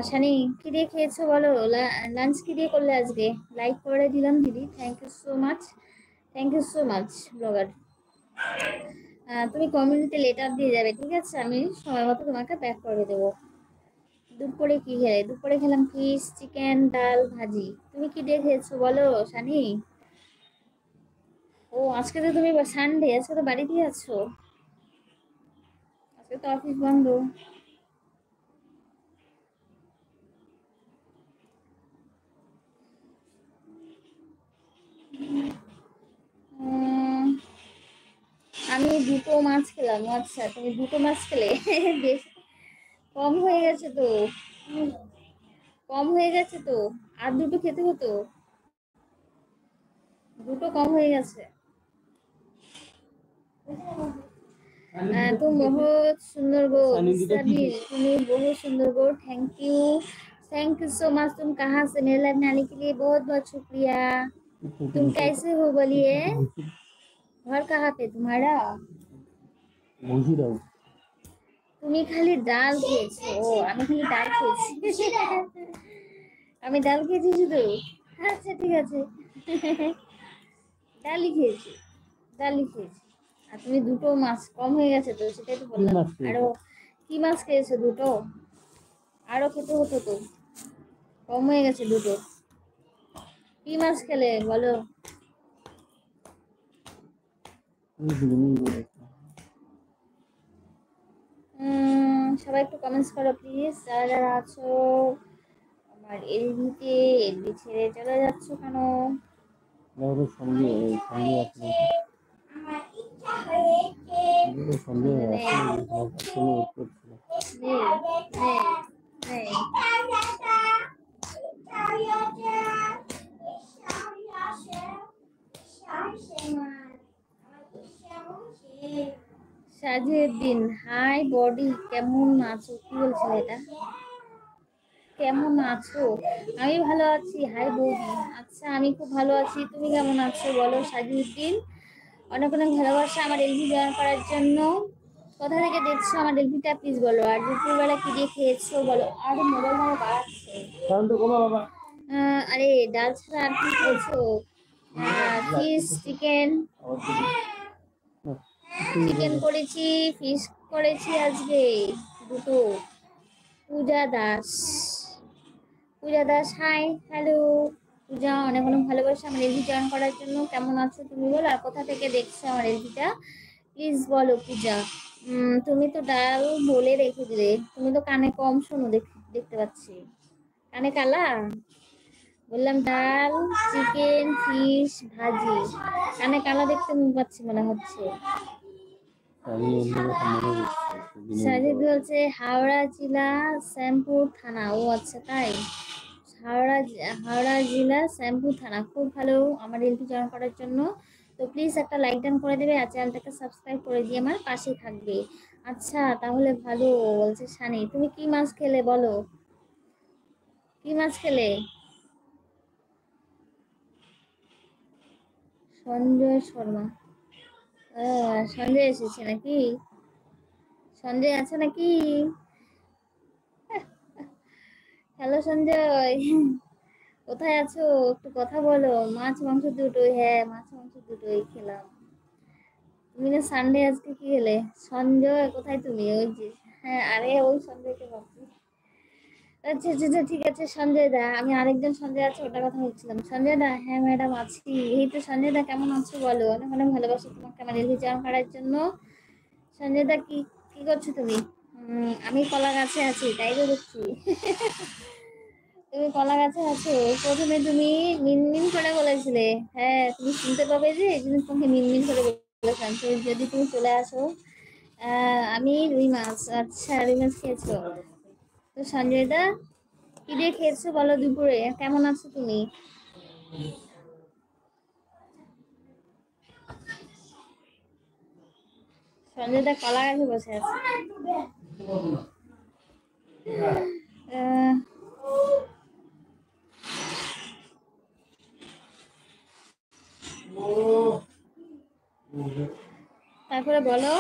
শানি কি দিয়ে খেয়েছো বলো? লাঞ্চ কি দিয়ে করলে আজকে? লাইক করে দিলাম দিদি, thank you so much, thank you so much blogger. তুমি কমিউনিটি লেটার দিয়ে যাবে, ঠিক আছে? আমি সময় মতো তোমাকে ব্যাক করে দেবো। দুপুরে কি খেলে? দুপুরে খেলাম ফিশ, চিকেন, ডাল, ভাজি। তুমি কি দিয়ে খেয়েছো বলো শানি? ও আজকে তো তুমি সানডে, আজকে তো বাড়িতেই আছো, আজকে তো অফিস বন্ধ। উম, আমি দুটো মাছ খেলাম। আচ্ছা তুমি দুটো মাছ খেলে? বেশ কম হয়ে গেছে তো, কম হয়ে গেছে তো, আর দুটো খেতে হতো, দুটো কম হয়ে গেছে। तुम बहुत सुंदर हो सभी, तुम्हें बहुत सुंदर हो, थैंक यू सो मच। तुम कहाँ से? मेरे लाइफ में आने के लिए बहुत बहुत शुक्रिया। तुम कैसे हो बोलिए? घर कहाँ पे तुम्हारा? তুমি খালি ডাল খেয়েছো? ও আমি খালি ডাল খেয়েছি। আমি ডাল খেয়েছি শুধু? আচ্ছা ঠিক আছে। ডালই খেয়েছি, ডালই খেয়েছি। আর তুমি দুটো মাছ কম হয়ে গেছে তো, সেটাই তো বললাম। আরো কি মাছ খেয়েছো? দুটো আরো খেতে হতো তো, কম হয়ে গেছে দুটো। কি মাছ খেলে বলো? সবাই একটু কমেন্টস করো প্লিজ, যারা যারা আছো। আমার এলবিতে, এলবি ছেড়ে চলে যাচ্ছ কেন? সাজিউদ্দিন, হাই বডি, কেমন আছো? কি বলছিল এটা? কেমন আছো? আমি ভালো আছি। হাই বৌদি, আচ্ছা আমি খুব ভালো আছি। তুমি কেমন আছো বলো সাজিউদ্দিন? অনেক অনেক ভালোবাসা আমার এলবি জয়েন করার জন্য। কোথা থেকে দেখছো আমার এলবিটা প্লিজ বলো। আর দুপুরবেলা কি দিয়ে খেয়েছো বলো। আর মোবাইল আমার বাড়াচ্ছে। আরে ডাল ছাড়া আর কি খেয়েছো? ফিশ, চিকেন, চিকেন করেছি, ফিশ করেছি আজকে দুটো। পূজা দাস, পূজা দাস হাই, হ্যালো পূজা, অনেক অনেক ভালোবাসা আমার এলবি জয়েন করার জন্য। কেমন আছো তুমি বলো, আর কোথা থেকে দেখছো আমার এলবিটা প্লিজ বলো পূজা। তুমি তো ডাল বলে রেখে দিলে, তুমি তো কানে কম শোনো, দেখতে পাচ্ছি। কানে কালা? বললাম ডাল, চিকেন, ফিশ, ভাজি, কানে কালা দেখতে পাচ্ছি মনে হচ্ছে। সাজিদ বলছে হাওড়া জেলা শ্যামপুর থানা। ও আচ্ছা তাই, হাওড়া, হাওড়া জেলা শ্যামপুর থানা। খুব ভালো আমার এলপি জয়েন করার জন্য। তো প্লিজ একটা লাইক ডান করে দেবে, আর চ্যানেলটাকে সাবস্ক্রাইব করে দিয়ে আমার পাশে থাকবে। আচ্ছা তাহলে ভালো। বলছে শানি, তুমি কি মাছ খেলে বলো? কি মাছ খেলে? সঞ্জয় শর্মা, সঞ্জয় এসেছে নাকি? সঞ্জয় আছে নাকি? হ্যালো সঞ্জয়, কোথায় আছো? একটু কথা বলো। মাছ মাংস দুটোই? হ্যাঁ মাছ মাংস দুটোই খেলাম। তুমি না সানডে, আজকে কি খেলে? সঞ্জয় কোথায় তুমি? ওই যে, হ্যাঁ আরে ওই সঞ্জয়কে ভাবছি। আচ্ছা আচ্ছা আচ্ছা, ঠিক আছে সঞ্জয় দা, আমি আরেকজন সঞ্জয় আছে ওটার কথা বলছিলাম। সঞ্জয় দা, হ্যাঁ ম্যাডাম আছি। এই তো সঞ্জয় দা কেমন আছো বলো? অনেক অনেক ভালোবাসি তোমাকে আমার এলবি জয়েন করার জন্য। সঞ্জয় দা কি কি করছো তুমি? আমি কলা গাছে আছি, তাই তো দেখছি। তুমি কলা গাছে আছো? প্রথমে তুমি মিনমিন করে বলেছিলে। হ্যাঁ তুমি শুনতে পাবে যে এই জন্য তোমাকে মিনমিন করে বলেছিলাম। তো যদি তুমি চলে আসো। আমি রুই মাছ। আচ্ছা রুই মাছ খেয়েছো? তো সঞ্জয় দা কি দিয়ে খেয়েছো বলো দুপুরে? কেমন আছো তুমি? সঞ্জয় দা কলা গাছে বসে আছে। আহ, তারপরে বলো।